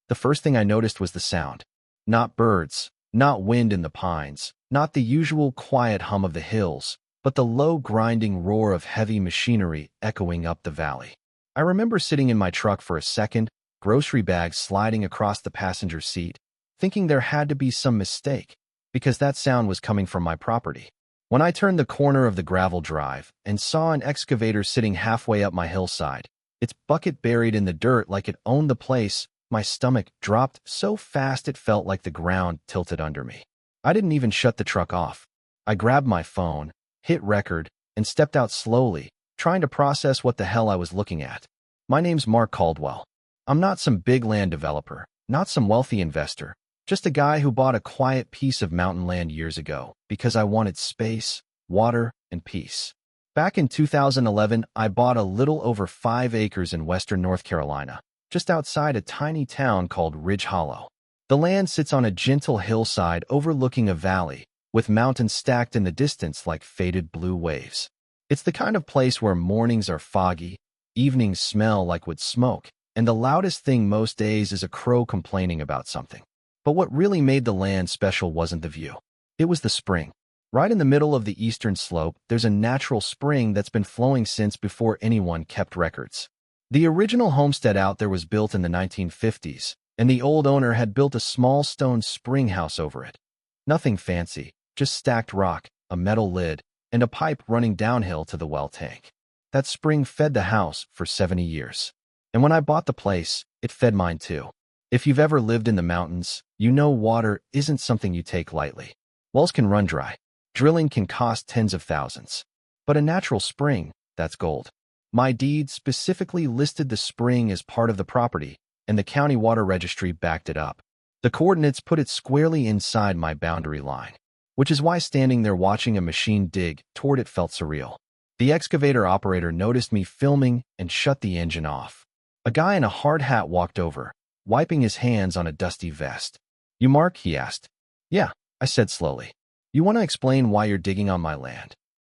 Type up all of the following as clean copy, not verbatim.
The first thing I noticed was the sound. Not birds, not wind in the pines, not the usual quiet hum of the hills, but the low grinding roar of heavy machinery echoing up the valley. I remember sitting in my truck for a second, grocery bags sliding across the passenger seat, thinking there had to be some mistake, because that sound was coming from my property. When I turned the corner of the gravel drive and saw an excavator sitting halfway up my hillside, its bucket buried in the dirt like it owned the place, my stomach dropped so fast it felt like the ground tilted under me. I didn't even shut the truck off. I grabbed my phone, hit record, and stepped out slowly, trying to process what the hell I was looking at. My name's Mark Caldwell. I'm not some big land developer, not some wealthy investor, just a guy who bought a quiet piece of mountain land years ago because I wanted space, water, and peace. Back in 2011, I bought a little over 5 acres in western North Carolina, just outside a tiny town called Ridge Hollow. The land sits on a gentle hillside overlooking a valley, with mountains stacked in the distance like faded blue waves. It's the kind of place where mornings are foggy, evenings smell like wood smoke, and the loudest thing most days is a crow complaining about something. But what really made the land special wasn't the view. It was the spring. Right in the middle of the eastern slope, there's a natural spring that's been flowing since before anyone kept records. The original homestead out there was built in the 1950s, and the old owner had built a small stone spring house over it. Nothing fancy, just stacked rock, a metal lid, and a pipe running downhill to the well tank. That spring fed the house for 70 years. And when I bought the place, it fed mine too. If you've ever lived in the mountains, you know water isn't something you take lightly. Wells can run dry. Drilling can cost tens of thousands. But a natural spring, that's gold. My deed specifically listed the spring as part of the property, and the county water registry backed it up. The coordinates put it squarely inside my boundary line, which is why standing there watching a machine dig toward it felt surreal. The excavator operator noticed me filming and shut the engine off. A guy in a hard hat walked over, wiping his hands on a dusty vest. "You Mark?" he asked. "Yeah," I said slowly. "You want to explain why you're digging on my land?"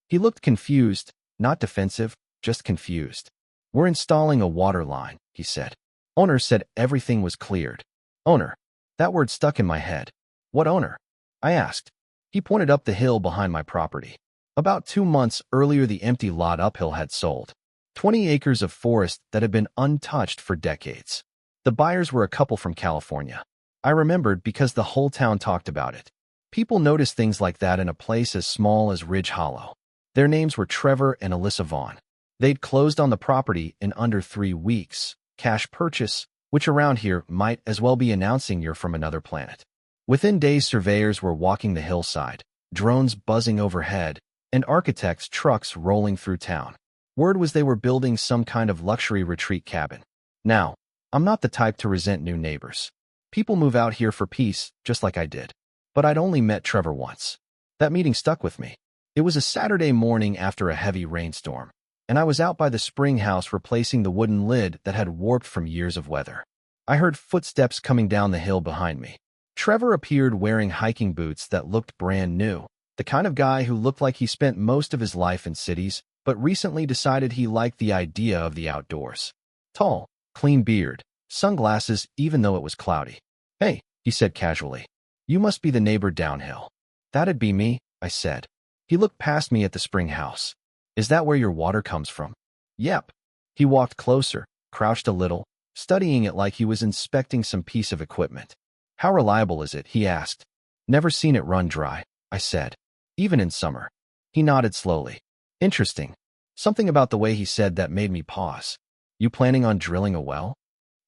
He looked confused, not defensive, just confused. "We're installing a water line," he said. "Owner said everything was cleared." Owner. That word stuck in my head. "What owner?" I asked. He pointed up the hill behind my property. About 2 months earlier, the empty lot uphill had sold. 20 acres of forest that had been untouched for decades. The buyers were a couple from California. I remembered because the whole town talked about it. People noticed things like that in a place as small as Ridge Hollow. Their names were Trevor and Alyssa Vaughn. They'd closed on the property in under 3 weeks. Cash purchase, which around here might as well be announcing you're from another planet. Within days, surveyors were walking the hillside, drones buzzing overhead, and architects' trucks rolling through town. Word was they were building some kind of luxury retreat cabin. Now, I'm not the type to resent new neighbors. People move out here for peace, just like I did. But I'd only met Trevor once. That meeting stuck with me. It was a Saturday morning after a heavy rainstorm, and I was out by the spring house replacing the wooden lid that had warped from years of weather. I heard footsteps coming down the hill behind me. Trevor appeared wearing hiking boots that looked brand new, the kind of guy who looked like he spent most of his life in cities, but recently decided he liked the idea of the outdoors. Tall, clean beard, sunglasses even though it was cloudy. "Hey," he said casually. "You must be the neighbor downhill." "That'd be me," I said. He looked past me at the spring house. "Is that where your water comes from?" "Yep." He walked closer, crouched a little, studying it like he was inspecting some piece of equipment. "How reliable is it?" he asked. "Never seen it run dry," I said. "Even in summer." He nodded slowly. "Interesting." Something about the way he said that made me pause. "You planning on drilling a well?"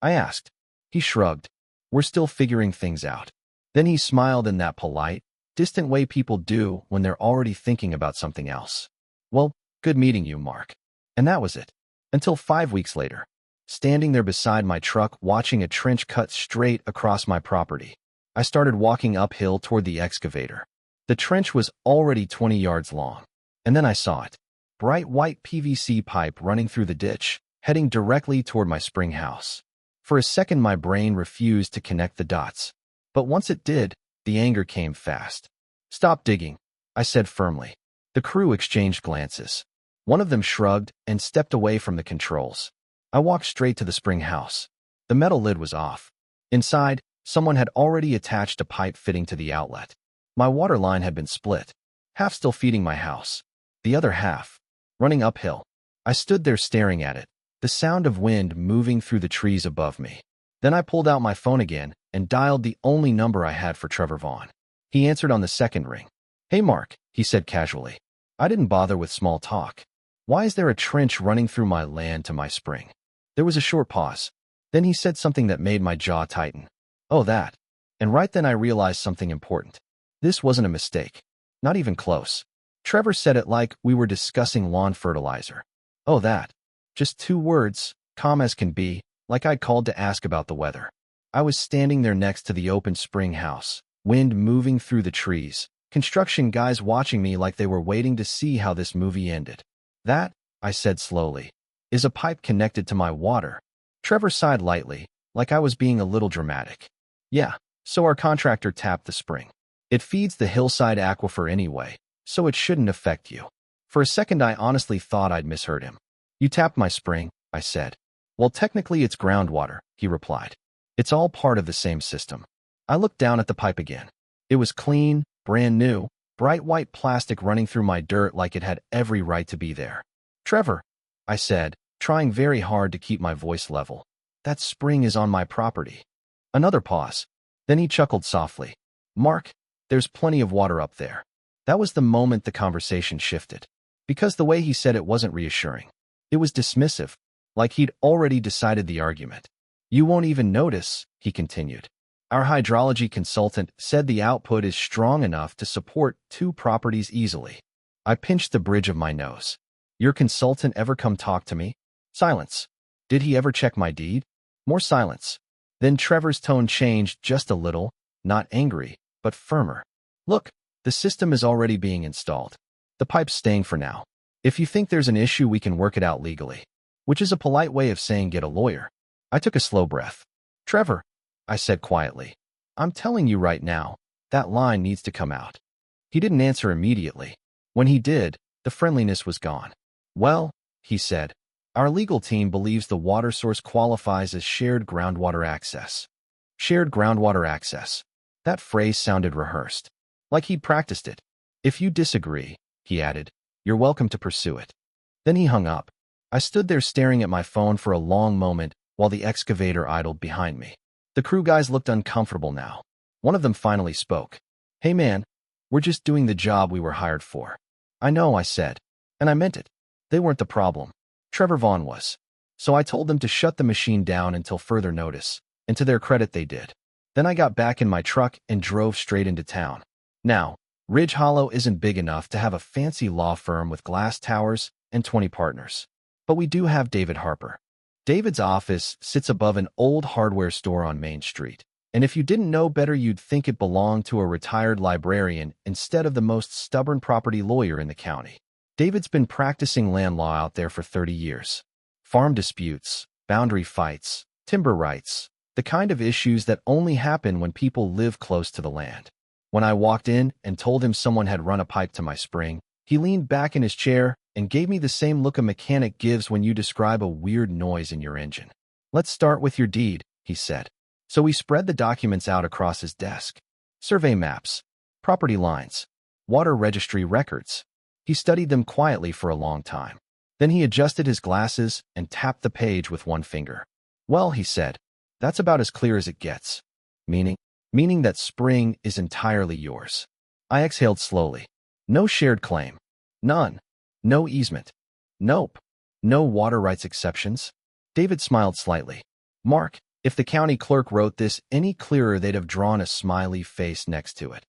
I asked. He shrugged. "We're still figuring things out." Then he smiled in that polite, distant way people do when they're already thinking about something else. "Well, good meeting you, Mark." And that was it. Until 5 weeks later, standing there beside my truck watching a trench cut straight across my property, I started walking uphill toward the excavator. The trench was already 20 yards long. And then I saw it. Bright white PVC pipe running through the ditch, heading directly toward my spring house. For a second, my brain refused to connect the dots. But once it did, the anger came fast. "Stop digging," I said firmly. The crew exchanged glances. One of them shrugged and stepped away from the controls. I walked straight to the spring house. The metal lid was off. Inside, someone had already attached a pipe fitting to the outlet. My water line had been split, half still feeding my house, the other half running uphill. I stood there staring at it, the sound of wind moving through the trees above me. Then I pulled out my phone again and dialed the only number I had for Trevor Vaughn. He answered on the second ring. "Hey, Mark," he said casually. I didn't bother with small talk. "Why is there a trench running through my land to my spring?" There was a short pause. Then he said something that made my jaw tighten. "Oh, that." And right then I realized something important. This wasn't a mistake. Not even close. Trevor said it like we were discussing lawn fertilizer. "Oh, that." Just 2 words, calm as can be, like I'd called to ask about the weather. I was standing there next to the open spring house, wind moving through the trees, construction guys watching me like they were waiting to see how this movie ended. "That," I said slowly, "is a pipe connected to my water." Trevor sighed lightly, like I was being a little dramatic. "Yeah, so our contractor tapped the spring. It feeds the hillside aquifer anyway, so it shouldn't affect you." For a second I honestly thought I'd misheard him. "You tapped my spring," I said. "Well, technically it's groundwater," he replied. "It's all part of the same system." I looked down at the pipe again. It was clean, brand new, bright white plastic running through my dirt like it had every right to be there. "Trevor," I said, trying very hard to keep my voice level, "that spring is on my property." Another pause. Then he chuckled softly. "Mark, there's plenty of water up there." That was the moment the conversation shifted. Because the way he said it wasn't reassuring. It was dismissive, like he'd already decided the argument. "You won't even notice," he continued. "Our hydrology consultant said the output is strong enough to support 2 properties easily." I pinched the bridge of my nose. "Your consultant ever come talk to me?" Silence. "Did he ever check my deed?" More silence. Then Trevor's tone changed just a little, not angry, but firmer. "Look, the system is already being installed. The pipe's staying for now. If you think there's an issue, we can work it out legally." Which is a polite way of saying get a lawyer. I took a slow breath. "Trevor," I said quietly, "I'm telling you right now, that line needs to come out." He didn't answer immediately. When he did, the friendliness was gone. "Well," he said, "our legal team believes the water source qualifies as shared groundwater access." Shared groundwater access. That phrase sounded rehearsed, like he'd practiced it. "If you disagree," he added, "you're welcome to pursue it." Then he hung up. I stood there staring at my phone for a long moment while the excavator idled behind me. The crew guys looked uncomfortable now. One of them finally spoke. "Hey man, we're just doing the job we were hired for." "I know," I said. And I meant it. They weren't the problem. Trevor Vaughn was. So I told them to shut the machine down until further notice, and to their credit they did. Then I got back in my truck and drove straight into town. Now, Ridge Hollow isn't big enough to have a fancy law firm with glass towers and 20 partners. But we do have David Harper. David's office sits above an old hardware store on Main Street. And if you didn't know better, you'd think it belonged to a retired librarian instead of the most stubborn property lawyer in the county. David's been practicing land law out there for 30 years. Farm disputes, boundary fights, timber rights, the kind of issues that only happen when people live close to the land. When I walked in and told him someone had run a pipe to my spring, he leaned back in his chair and gave me the same look a mechanic gives when you describe a weird noise in your engine. "Let's start with your deed," he said. So he spread the documents out across his desk. Survey maps, property lines, water registry records. He studied them quietly for a long time. Then he adjusted his glasses and tapped the page with one finger. "Well," he said, "that's about as clear as it gets." Meaning? Meaning that spring is entirely yours. I exhaled slowly. No shared claim. None. No easement. Nope. No water rights exceptions. David smiled slightly. "Mark, if the county clerk wrote this any clearer, they'd have drawn a smiley face next to it."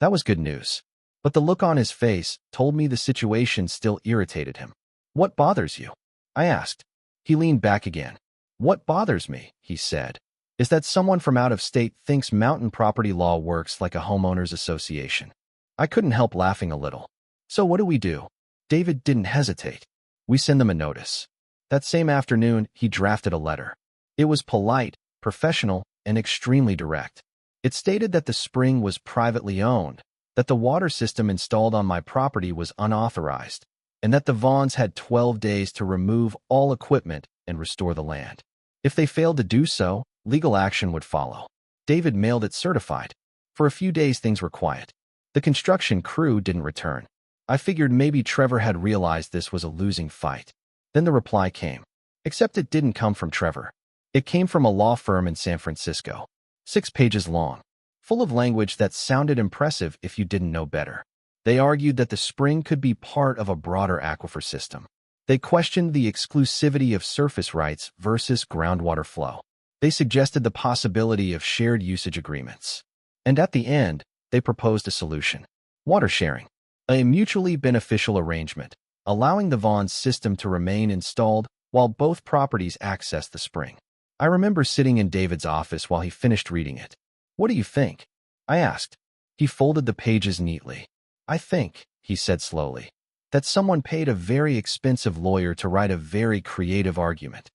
That was good news. But the look on his face told me the situation still irritated him. "What bothers you?" I asked. He leaned back again. "What bothers me," he said, "is that someone from out of state thinks mountain property law works like a homeowners association." I couldn't help laughing a little. "So what do we do?" David didn't hesitate. "We send them a notice." That same afternoon, he drafted a letter. It was polite, professional, and extremely direct. It stated that the spring was privately owned, that the water system installed on my property was unauthorized, and that the Vaughns had 12 days to remove all equipment and restore the land. If they failed to do so, legal action would follow. David mailed it certified. For a few days, things were quiet. The construction crew didn't return. I figured maybe Trevor had realized this was a losing fight. Then the reply came. Except it didn't come from Trevor. It came from a law firm in San Francisco. 6 pages long. Full of language that sounded impressive if you didn't know better. They argued that the spring could be part of a broader aquifer system. They questioned the exclusivity of surface rights versus groundwater flow. They suggested the possibility of shared usage agreements. And at the end, they proposed a solution. Water sharing. A mutually beneficial arrangement, allowing the Vaughn's system to remain installed while both properties access the spring. I remember sitting in David's office while he finished reading it. "What do you think?" I asked. He folded the pages neatly. "I think," he said slowly, "that someone paid a very expensive lawyer to write a very creative argument.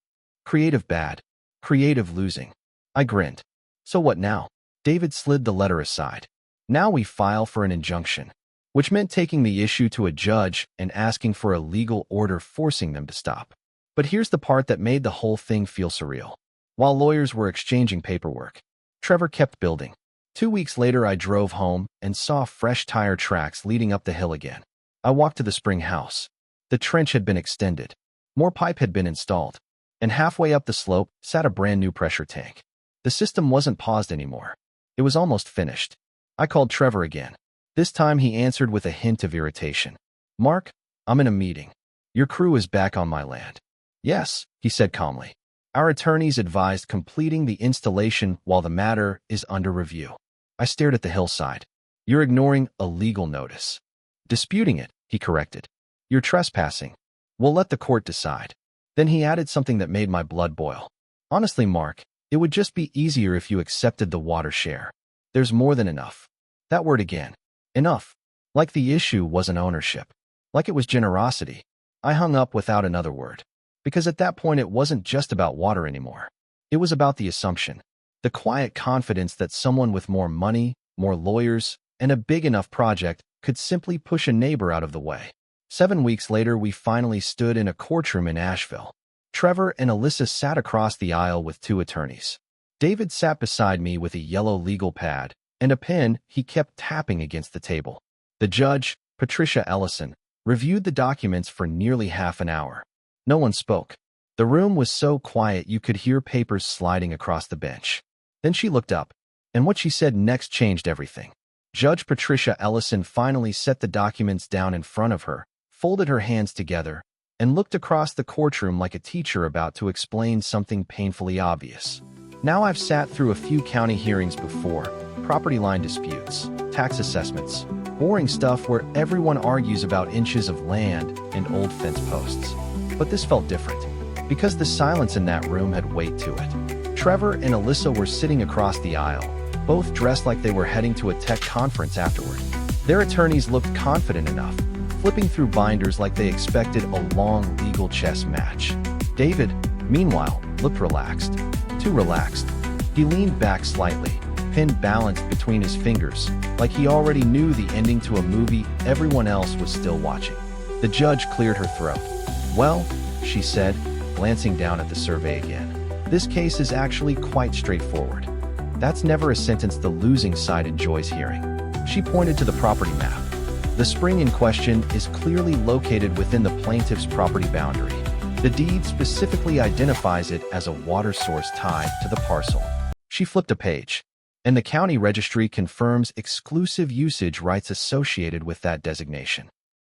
Creative bad. Creative losing." I grinned. "So what now?" David slid the letter aside. "Now we file for an injunction," which meant taking the issue to a judge and asking for a legal order forcing them to stop. But here's the part that made the whole thing feel surreal. While lawyers were exchanging paperwork, Trevor kept building. 2 weeks later, I drove home and saw fresh tire tracks leading up the hill again. I walked to the spring house. The trench had been extended. More pipe had been installed. And halfway up the slope sat a brand new pressure tank. The system wasn't paused anymore. It was almost finished. I called Trevor again. This time he answered with a hint of irritation. "Mark, I'm in a meeting. Your crew is back on my land." "Yes," he said calmly. "Our attorneys advised completing the installation while the matter is under review." I stared at the hillside. "You're ignoring a legal notice." "Disputing it," he corrected. "You're trespassing. We'll let the court decide." Then he added something that made my blood boil. "Honestly, Mark, it would just be easier if you accepted the water share. There's more than enough." That word again. Enough. Like the issue wasn't ownership. Like it was generosity. I hung up without another word. Because at that point it wasn't just about water anymore. It was about the assumption. The quiet confidence that someone with more money, more lawyers, and a big enough project could simply push a neighbor out of the way. 7 weeks later, we finally stood in a courtroom in Asheville. Trevor and Alyssa sat across the aisle with 2 attorneys. David sat beside me with a yellow legal pad and a pen he kept tapping against the table. The judge, Patricia Ellison, reviewed the documents for nearly half an hour. No one spoke. The room was so quiet you could hear papers sliding across the bench. Then she looked up, and what she said next changed everything. Judge Patricia Ellison finally set the documents down in front of her, folded her hands together, and looked across the courtroom like a teacher about to explain something painfully obvious. "Now I've sat through a few county hearings before, property line disputes, tax assessments, boring stuff where everyone argues about inches of land and old fence posts. But this felt different, because the silence in that room had weight to it." Trevor and Alyssa were sitting across the aisle, both dressed like they were heading to a tech conference afterward. Their attorneys looked confident enough, flipping through binders like they expected a long legal chess match. David, meanwhile, looked relaxed. Too relaxed. He leaned back slightly, pen balanced between his fingers, like he already knew the ending to a movie everyone else was still watching. The judge cleared her throat. "Well," she said, glancing down at the survey again, "this case is actually quite straightforward." That's never a sentence the losing side enjoys hearing. She pointed to the property map. The spring in question is clearly located within the plaintiff's property boundary. The deed specifically identifies it as a water source tied to the parcel. She flipped a page, and the county registry confirms exclusive usage rights associated with that designation.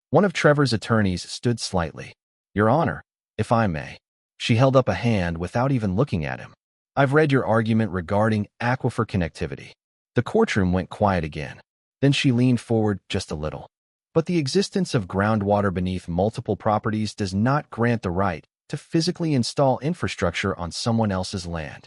One of Trevor's attorneys stood slightly. "Your Honor, if I may." She held up a hand without even looking at him. "I've read your argument regarding aquifer connectivity." The courtroom went quiet again. Then she leaned forward just a little. "But the existence of groundwater beneath multiple properties does not grant the right to physically install infrastructure on someone else's land."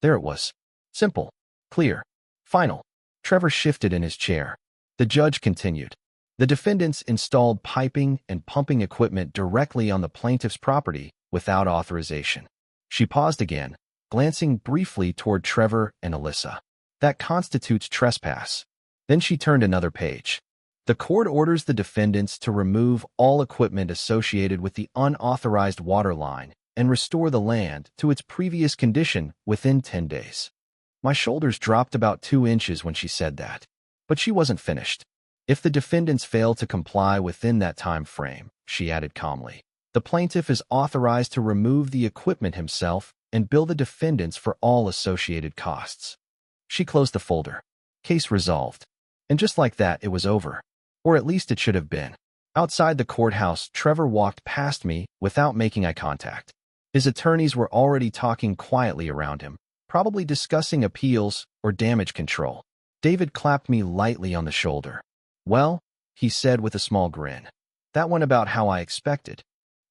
There it was. Simple. Clear. Final. Trevor shifted in his chair. The judge continued. "The defendants installed piping and pumping equipment directly on the plaintiff's property without authorization." She paused again, glancing briefly toward Trevor and Alyssa. "That constitutes trespass." Then she turned another page. "The court orders the defendants to remove all equipment associated with the unauthorized water line and restore the land to its previous condition within 10 days. My shoulders dropped about 2 inches when she said that. But she wasn't finished. If the defendants fail to comply within that time frame, she added calmly, the plaintiff is authorized to remove the equipment himself and bill the defendants for all associated costs. She closed the folder. Case resolved. And just like that, it was over. Or at least it should have been. Outside the courthouse, Trevor walked past me without making eye contact. His attorneys were already talking quietly around him, probably discussing appeals or damage control. David clapped me lightly on the shoulder. Well, he said with a small grin. That went about how I expected.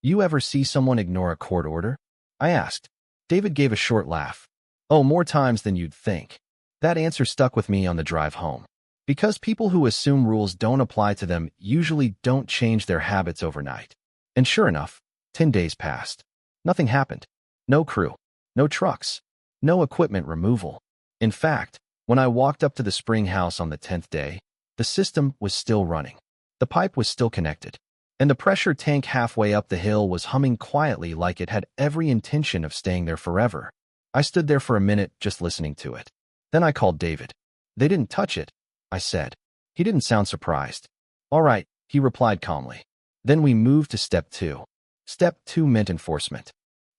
You ever see someone ignore a court order? I asked. David gave a short laugh. Oh, more times than you'd think. That answer stuck with me on the drive home. Because people who assume rules don't apply to them usually don't change their habits overnight. And sure enough, 10 days passed. Nothing happened. No crew. No trucks. No equipment removal. In fact, when I walked up to the spring house on the 10th day, the system was still running. The pipe was still connected. And the pressure tank halfway up the hill was humming quietly like it had every intention of staying there forever. I stood there for a minute just listening to it. Then I called David. They didn't touch it, I said. He didn't sound surprised. All right, he replied calmly. Then we moved to step 2. Step 2 meant enforcement.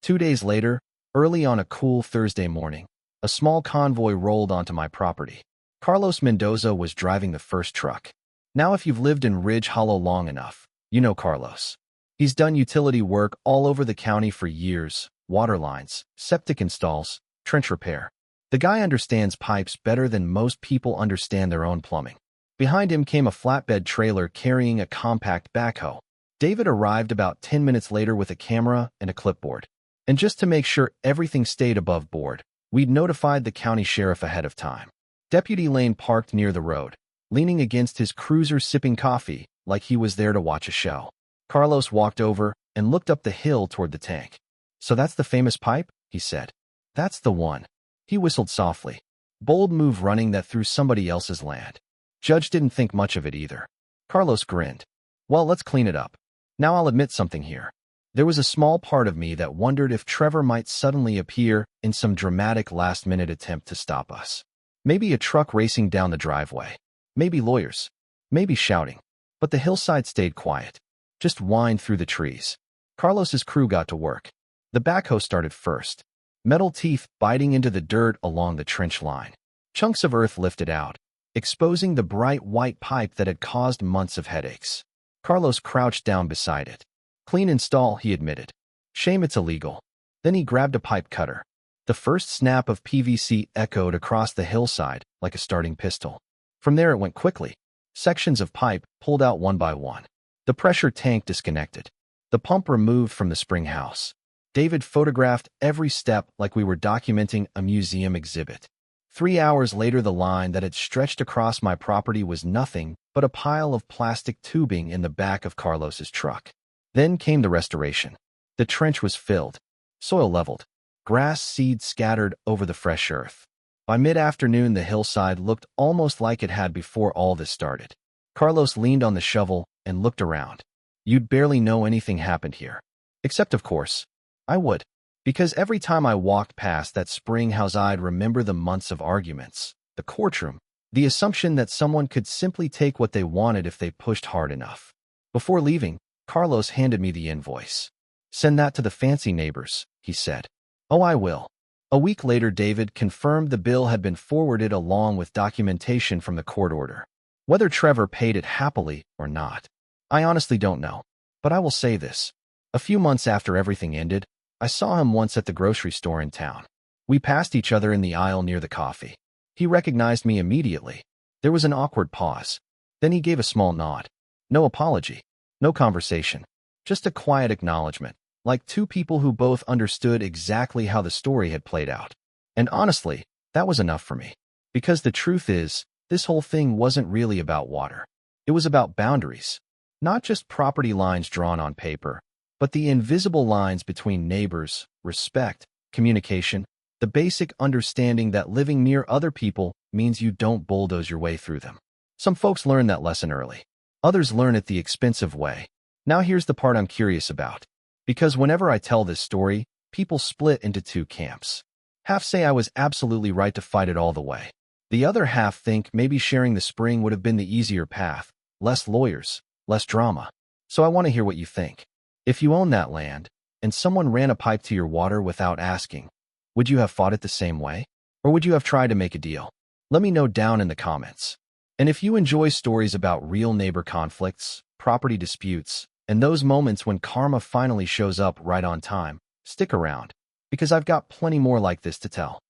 2 days later, early on a cool Thursday morning, a small convoy rolled onto my property. Carlos Mendoza was driving the first truck. Now if you've lived in Ridge Hollow long enough, you know Carlos. He's done utility work all over the county for years, water lines, septic installs, trench repair. The guy understands pipes better than most people understand their own plumbing. Behind him came a flatbed trailer carrying a compact backhoe. David arrived about 10 minutes later with a camera and a clipboard. And just to make sure everything stayed above board, we'd notified the county sheriff ahead of time. Deputy Lane parked near the road, leaning against his cruiser sipping coffee like he was there to watch a show. Carlos walked over and looked up the hill toward the tank. So that's the famous pipe? He said. That's the one. He whistled softly. Bold move running that through somebody else's land. Judge didn't think much of it either. Carlos grinned. Well, let's clean it up. Now I'll admit something here. There was a small part of me that wondered if Trevor might suddenly appear in some dramatic last-minute attempt to stop us. Maybe a truck racing down the driveway. Maybe lawyers. Maybe shouting. But the hillside stayed quiet. Just whined through the trees. Carlos's crew got to work. The backhoe started first. Metal teeth biting into the dirt along the trench line. Chunks of earth lifted out, exposing the bright white pipe that had caused months of headaches. Carlos crouched down beside it. Clean install, he admitted. Shame it's illegal. Then he grabbed a pipe cutter. The first snap of PVC echoed across the hillside like a starting pistol. From there it went quickly. Sections of pipe pulled out one by one. The pressure tank disconnected. The pump removed from the spring house. David photographed every step like we were documenting a museum exhibit. 3 hours later, the line that had stretched across my property was nothing but a pile of plastic tubing in the back of Carlos's truck. Then came the restoration. The trench was filled, soil leveled, grass seed scattered over the fresh earth. By mid-afternoon, the hillside looked almost like it had before all this started. Carlos leaned on the shovel and looked around. You'd barely know anything happened here. Except, of course, I would. Because every time I walked past that spring house, I'd remember the months of arguments, the courtroom, the assumption that someone could simply take what they wanted if they pushed hard enough. Before leaving, Carlos handed me the invoice. Send that to the fancy neighbors, he said. Oh, I will. A week later, David confirmed the bill had been forwarded along with documentation from the court order. Whether Trevor paid it happily or not, I honestly don't know. But I will say this. A few months after everything ended, I saw him once at the grocery store in town. We passed each other in the aisle near the coffee. He recognized me immediately. There was an awkward pause. Then he gave a small nod. No apology. No conversation. Just a quiet acknowledgement, like two people who both understood exactly how the story had played out. And honestly, that was enough for me. Because the truth is, this whole thing wasn't really about water. It was about boundaries. Not just property lines drawn on paper, but the invisible lines between neighbors, respect, communication, the basic understanding that living near other people means you don't bulldoze your way through them. Some folks learn that lesson early. Others learn it the expensive way. Now here's the part I'm curious about. Because whenever I tell this story, people split into two camps. Half say I was absolutely right to fight it all the way. The other half think maybe sharing the spring would have been the easier path, less lawyers, less drama. So I want to hear what you think. If you own that land, and someone ran a pipe to your water without asking, would you have fought it the same way? Or would you have tried to make a deal? Let me know down in the comments. And if you enjoy stories about real neighbor conflicts, property disputes, and those moments when karma finally shows up right on time, stick around, because I've got plenty more like this to tell.